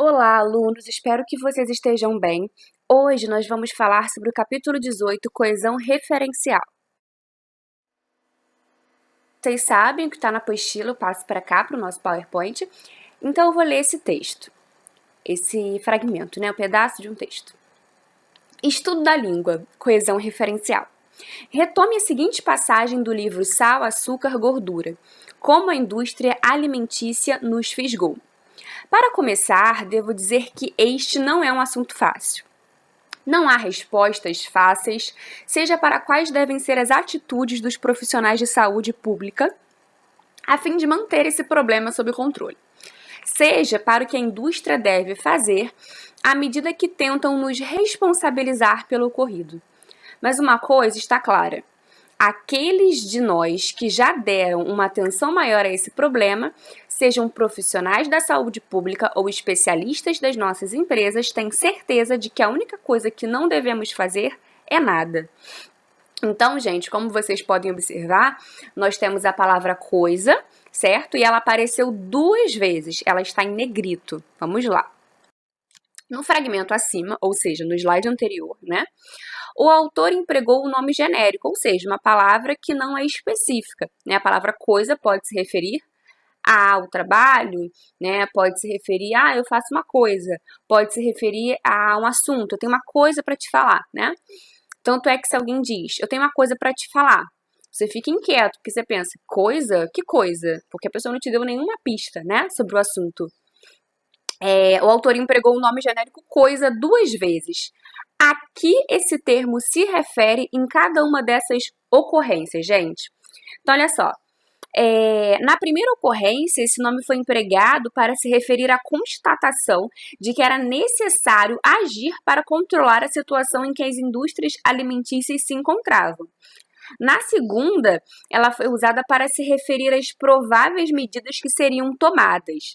Olá, alunos! Espero que vocês estejam bem. Hoje nós vamos falar sobre o capítulo 18, Coesão Referencial. Vocês sabem o que está na apostila, eu passo para cá, para o nosso PowerPoint. Então eu vou ler esse texto, esse fragmento, um pedaço de um texto. Estudo da língua, coesão referencial. Retome a seguinte passagem do livro Sal, Açúcar, Gordura. Como a indústria alimentícia nos fisgou. Para começar, devo dizer que este não é um assunto fácil. Não há respostas fáceis, seja para quais devem ser as atitudes dos profissionais de saúde pública, a fim de manter esse problema sob controle, seja para o que a indústria deve fazer, à medida que tentam nos responsabilizar pelo ocorrido. Mas uma coisa está clara: aqueles de nós que já deram uma atenção maior a esse problema, sejam profissionais da saúde pública ou especialistas das nossas empresas, têm certeza de que a única coisa que não devemos fazer é nada. Então, gente, como vocês podem observar, nós temos a palavra coisa, certo? E ela apareceu 2 vezes, ela está em negrito. Vamos lá. No fragmento acima, ou seja, no slide anterior, o autor empregou o nome genérico, ou seja, uma palavra que não é específica. A palavra coisa pode se referir ao trabalho, pode se referir a eu faço uma coisa, pode se referir a um assunto, eu tenho uma coisa para te falar, Tanto é que se alguém diz, eu tenho uma coisa para te falar, você fica inquieto, porque você pensa, coisa? Que coisa? Porque a pessoa não te deu nenhuma pista, sobre o assunto. O autor empregou o nome genérico coisa 2 vezes. Aqui esse termo se refere em cada uma dessas ocorrências, gente. Então, olha só. Na primeira ocorrência, esse nome foi empregado para se referir à constatação de que era necessário agir para controlar a situação em que as indústrias alimentícias se encontravam. Na segunda, ela foi usada para se referir às prováveis medidas que seriam tomadas,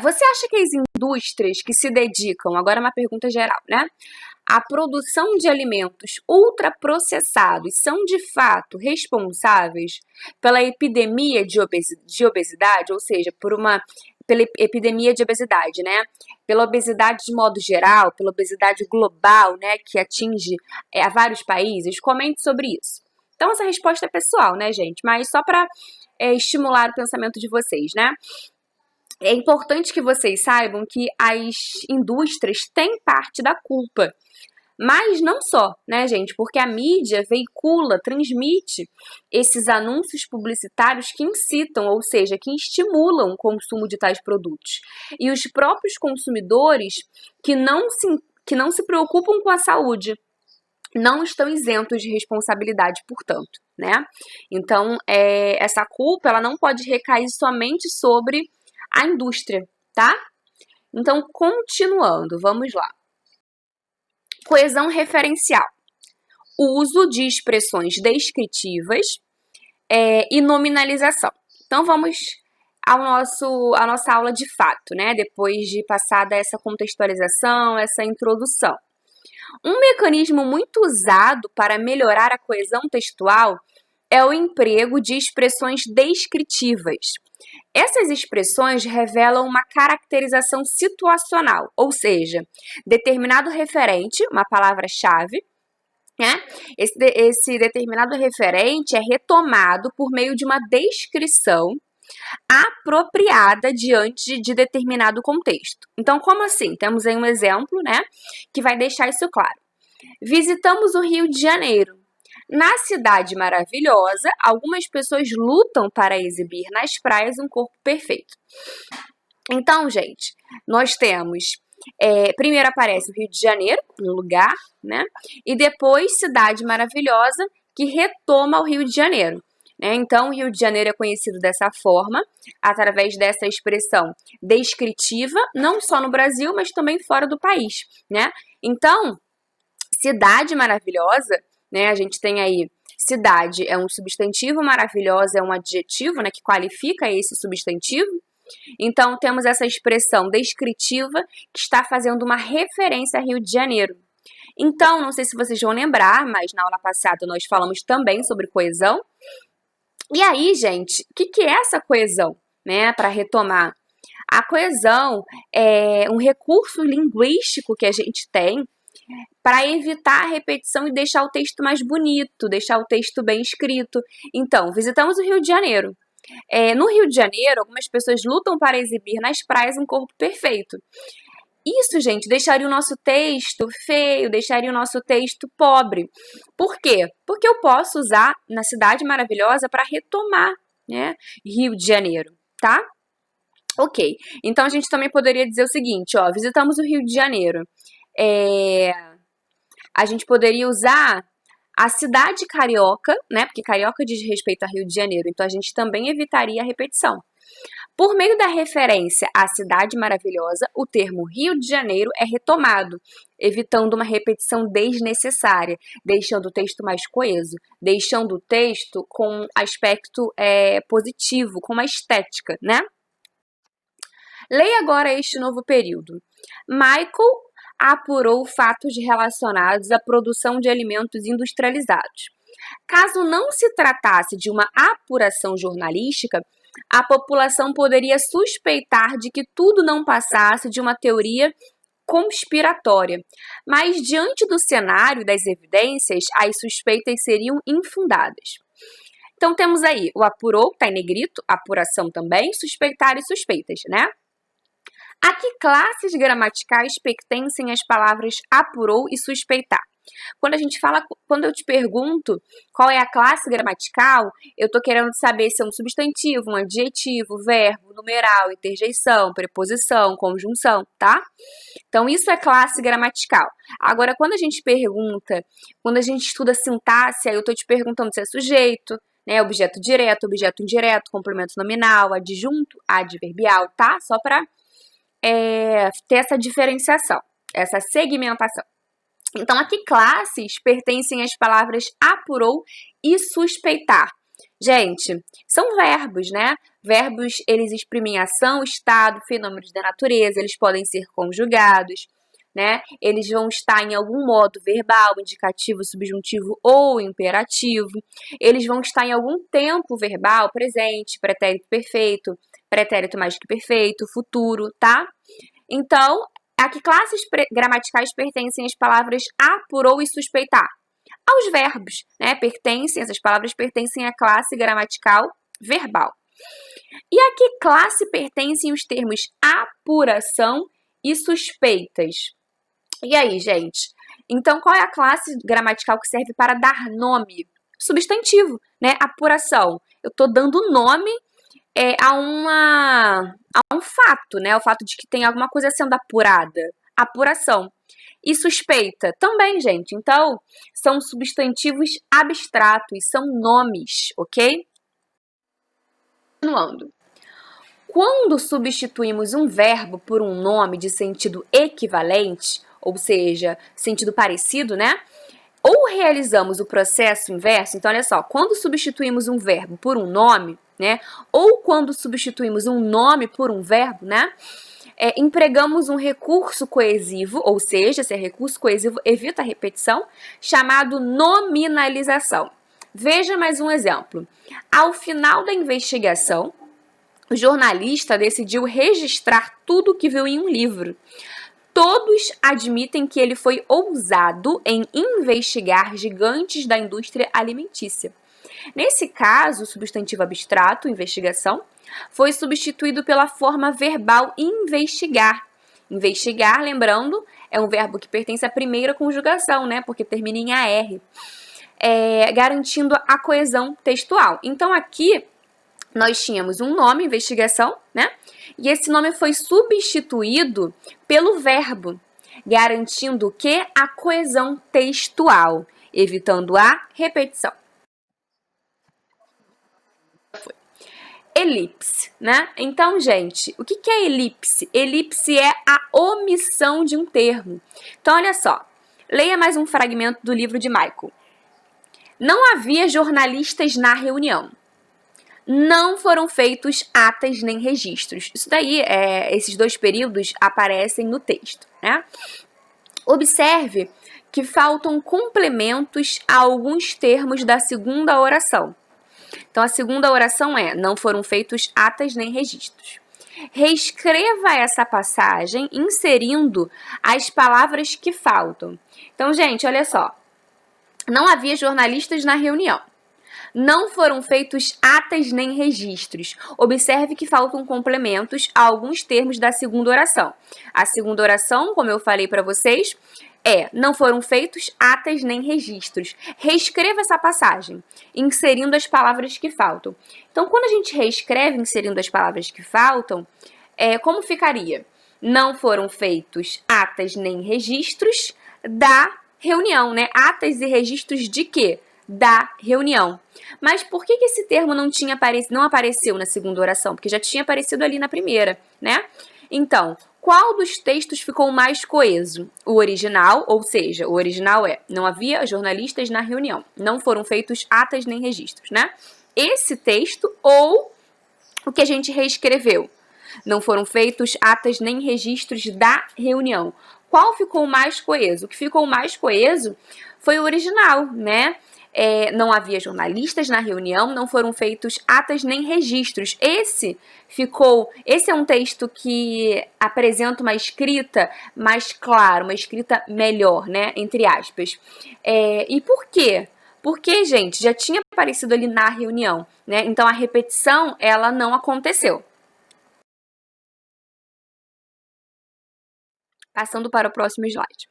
Você acha que as indústrias que se dedicam, agora é uma pergunta geral, à produção de alimentos ultraprocessados são de fato responsáveis pela epidemia de obesidade, ou seja, pela epidemia de obesidade, Pela obesidade de modo geral, pela obesidade global, que atinge a vários países? Comente sobre isso. Então, essa resposta é pessoal, gente? Mas só para estimular o pensamento de vocês, É importante que vocês saibam que as indústrias têm parte da culpa. Mas não só, gente? Porque a mídia veicula, transmite esses anúncios publicitários que incitam, ou seja, que estimulam o consumo de tais produtos. E os próprios consumidores que não se preocupam com a saúde não estão isentos de responsabilidade, portanto, Então, essa culpa ela não pode recair somente sobre a indústria, tá? Então, continuando, vamos lá. Coesão referencial. Uso de expressões descritivas e nominalização. Então, vamos à nossa aula de fato, Depois de passada essa contextualização, essa introdução. Um mecanismo muito usado para melhorar a coesão textual é o emprego de expressões descritivas. Essas expressões revelam uma caracterização situacional, ou seja, determinado referente, uma palavra-chave, Esse determinado referente é retomado por meio de uma descrição apropriada diante de determinado contexto. Então, como assim? Temos aí um exemplo, que vai deixar isso claro. Visitamos o Rio de Janeiro. Na cidade maravilhosa, algumas pessoas lutam para exibir nas praias um corpo perfeito. Então, gente, nós temos... primeiro aparece o Rio de Janeiro, um lugar, E depois cidade maravilhosa, que retoma o Rio de Janeiro. Então, o Rio de Janeiro é conhecido dessa forma, através dessa expressão descritiva, não só no Brasil, mas também fora do país, Então, cidade maravilhosa, a gente tem aí, cidade é um substantivo, maravilhosa é um adjetivo, que qualifica esse substantivo. Então, temos essa expressão descritiva que está fazendo uma referência a Rio de Janeiro. Então, não sei se vocês vão lembrar, mas na aula passada nós falamos também sobre coesão. E aí, gente, o que é essa coesão, para retomar? A coesão é um recurso linguístico que a gente tem para evitar a repetição e deixar o texto mais bonito, deixar o texto bem escrito. Então, visitamos o Rio de Janeiro. No Rio de Janeiro, algumas pessoas lutam para exibir nas praias um corpo perfeito. Isso, gente, deixaria o nosso texto feio, deixaria o nosso texto pobre. Por quê? Porque eu posso usar na Cidade Maravilhosa para retomar, né, Rio de Janeiro, tá? Ok, então a gente também poderia dizer o seguinte, ó, visitamos o Rio de Janeiro. A gente poderia usar a cidade carioca, né, porque carioca diz respeito a Rio de Janeiro, então a gente também evitaria a repetição. Por meio da referência à cidade maravilhosa, o termo Rio de Janeiro é retomado, evitando uma repetição desnecessária, deixando o texto mais coeso, deixando o texto com um aspecto positivo, com uma estética, né? Leia agora este novo período. Michael apurou fatos relacionados à produção de alimentos industrializados. Caso não se tratasse de uma apuração jornalística, a população poderia suspeitar de que tudo não passasse de uma teoria conspiratória. Mas, diante do cenário e das evidências, as suspeitas seriam infundadas. Então, temos aí o apurou, está em negrito, apuração também, suspeitar e suspeitas, né? A que classes gramaticais pertencem as palavras apurou e suspeitar? Quando eu te pergunto qual é a classe gramatical, eu estou querendo saber se é um substantivo, um adjetivo, verbo, numeral, interjeição, preposição, conjunção, tá? Então, isso é classe gramatical. Agora, quando a gente estuda sintaxe, aí eu estou te perguntando se é sujeito, né, objeto direto, objeto indireto, complemento nominal, adjunto, adverbial, tá? Só para ter essa diferenciação, essa segmentação. Então, a que classes pertencem as palavras apurou e suspeitar? Gente, são verbos, né? Verbos, eles exprimem ação, estado, fenômenos da natureza, eles podem ser conjugados, né? Eles vão estar em algum modo verbal, indicativo, subjuntivo ou imperativo. Eles vão estar em algum tempo verbal, presente, pretérito perfeito, pretérito mais que perfeito, futuro, tá? Então, a que classes gramaticais pertencem as palavras apurou e suspeitar? Aos verbos, né? Essas palavras pertencem à classe gramatical verbal. E a que classe pertencem os termos apuração e suspeitas? E aí, gente? Então, qual é a classe gramatical que serve para dar nome? Substantivo, né? Apuração. Eu estou dando nome a um fato, né? O fato de que tem alguma coisa sendo apurada. Apuração. E suspeita também, gente. Então, são substantivos abstratos, são nomes, ok? Continuando. Quando substituímos um verbo por um nome de sentido equivalente, ou seja, sentido parecido, né? Ou realizamos o processo inverso, então olha só, quando substituímos um verbo por um nome, né? Ou quando substituímos um nome por um verbo, né? Empregamos um recurso coesivo, ou seja, esse recurso coesivo evita a repetição, chamado nominalização. Veja mais um exemplo. Ao final da investigação, o jornalista decidiu registrar tudo o que viu em um livro. Todos admitem que ele foi ousado em investigar gigantes da indústria alimentícia. Nesse caso, o substantivo abstrato, investigação, foi substituído pela forma verbal investigar. Investigar, lembrando, é um verbo que pertence à primeira conjugação, né? Porque termina em AR, garantindo a coesão textual. Então, aqui, nós tínhamos um nome, investigação, né? E esse nome foi substituído pelo verbo, garantindo o quê? A coesão textual, evitando a repetição. Elipse, né? Então, gente, o que é elipse? Elipse é a omissão de um termo. Então, olha só, leia mais um fragmento do livro de Michael. Não havia jornalistas na reunião. Não foram feitos atas nem registros. Isso daí, esses dois períodos aparecem no texto, né? Observe que faltam complementos a alguns termos da segunda oração. Então, a segunda oração é: não foram feitos atas nem registros. Reescreva essa passagem inserindo as palavras que faltam. Então, gente, olha só. Não havia jornalistas na reunião. Não foram feitos atas nem registros. Observe que faltam complementos a alguns termos da segunda oração. A segunda oração, como eu falei para vocês, não foram feitos atas nem registros. Reescreva essa passagem, inserindo as palavras que faltam. Então, quando a gente reescreve inserindo as palavras que faltam, como ficaria? Não foram feitos atas nem registros da reunião, né? Atas e registros de quê? Da reunião. Mas por que esse termo não apareceu na segunda oração? Porque já tinha aparecido ali na primeira, né? Então, qual dos textos ficou mais coeso? O original, ou seja, o original não havia jornalistas na reunião. Não foram feitos atas nem registros, né? Esse texto ou o que a gente reescreveu? Não foram feitos atas nem registros da reunião. Qual ficou mais coeso? O que ficou mais coeso foi o original, né? Não havia jornalistas na reunião, não foram feitos atas nem registros. Esse é um texto que apresenta uma escrita mais clara, uma escrita melhor, né? Entre aspas. E por quê? Porque, gente, já tinha aparecido ali na reunião, né? Então a repetição, ela não aconteceu. Passando para o próximo slide.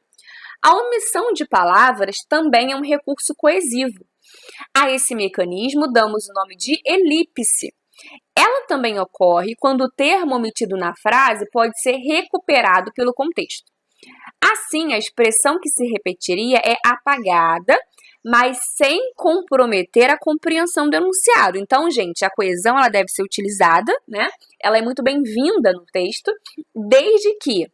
A omissão de palavras também é um recurso coesivo. A esse mecanismo damos o nome de elipse. Ela também ocorre quando o termo omitido na frase pode ser recuperado pelo contexto. Assim, a expressão que se repetiria é apagada, mas sem comprometer a compreensão do enunciado. Então, gente, a coesão ela deve ser utilizada, né? Ela é muito bem-vinda no texto, desde que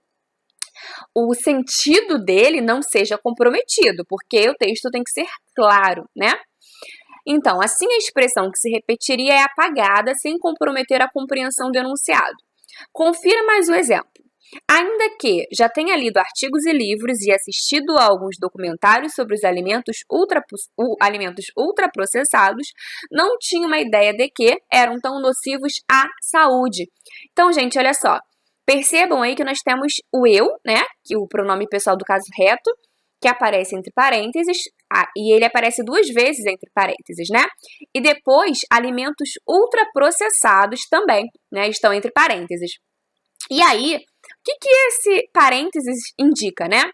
o sentido dele não seja comprometido, porque o texto tem que ser claro, né? Então, assim a expressão que se repetiria é apagada sem comprometer a compreensão do enunciado. Confira mais um exemplo. Ainda que já tenha lido artigos e livros e assistido a alguns documentários sobre os alimentos ultraprocessados, não tinha uma ideia de que eram tão nocivos à saúde. Então, gente, olha só. Percebam aí que nós temos o eu, né? Que é o pronome pessoal do caso reto, que aparece entre parênteses, e ele aparece 2 vezes entre parênteses, né? E depois, alimentos ultraprocessados também, né? Estão entre parênteses. E aí, o que esse parênteses indica, né?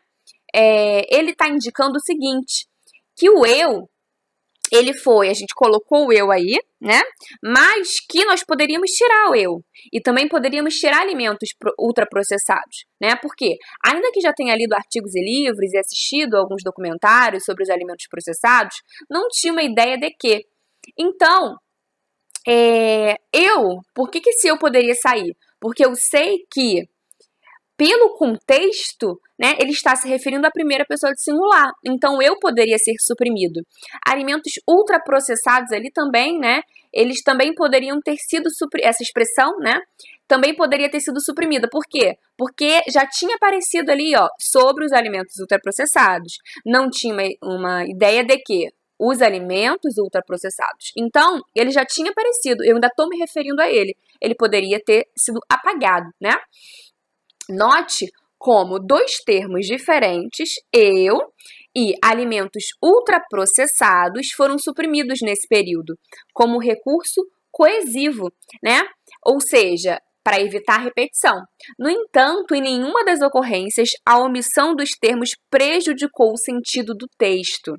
Ele está indicando o seguinte, que o eu, a gente colocou o eu aí, né? Mas que nós poderíamos tirar o eu. E também poderíamos tirar alimentos ultraprocessados, né? Porque, ainda que já tenha lido artigos e livros e assistido a alguns documentários sobre os alimentos processados, não tinha uma ideia de que. Então, por que esse eu poderia sair? Porque eu sei que, pelo contexto, né, ele está se referindo à primeira pessoa de singular. Então, eu poderia ser suprimido. Alimentos ultraprocessados ali também, né, eles também poderiam ter sido essa expressão, né, também poderia ter sido suprimida. Por quê? Porque já tinha aparecido ali, ó, sobre os alimentos ultraprocessados. Não tinha uma ideia de que os alimentos ultraprocessados. Então, ele já tinha aparecido. Eu ainda estou me referindo a ele. Ele poderia ter sido apagado, né? Note como 2 termos diferentes, eu e alimentos ultraprocessados, foram suprimidos nesse período, como recurso coesivo, né? Ou seja, para evitar repetição. No entanto, em nenhuma das ocorrências, a omissão dos termos prejudicou o sentido do texto.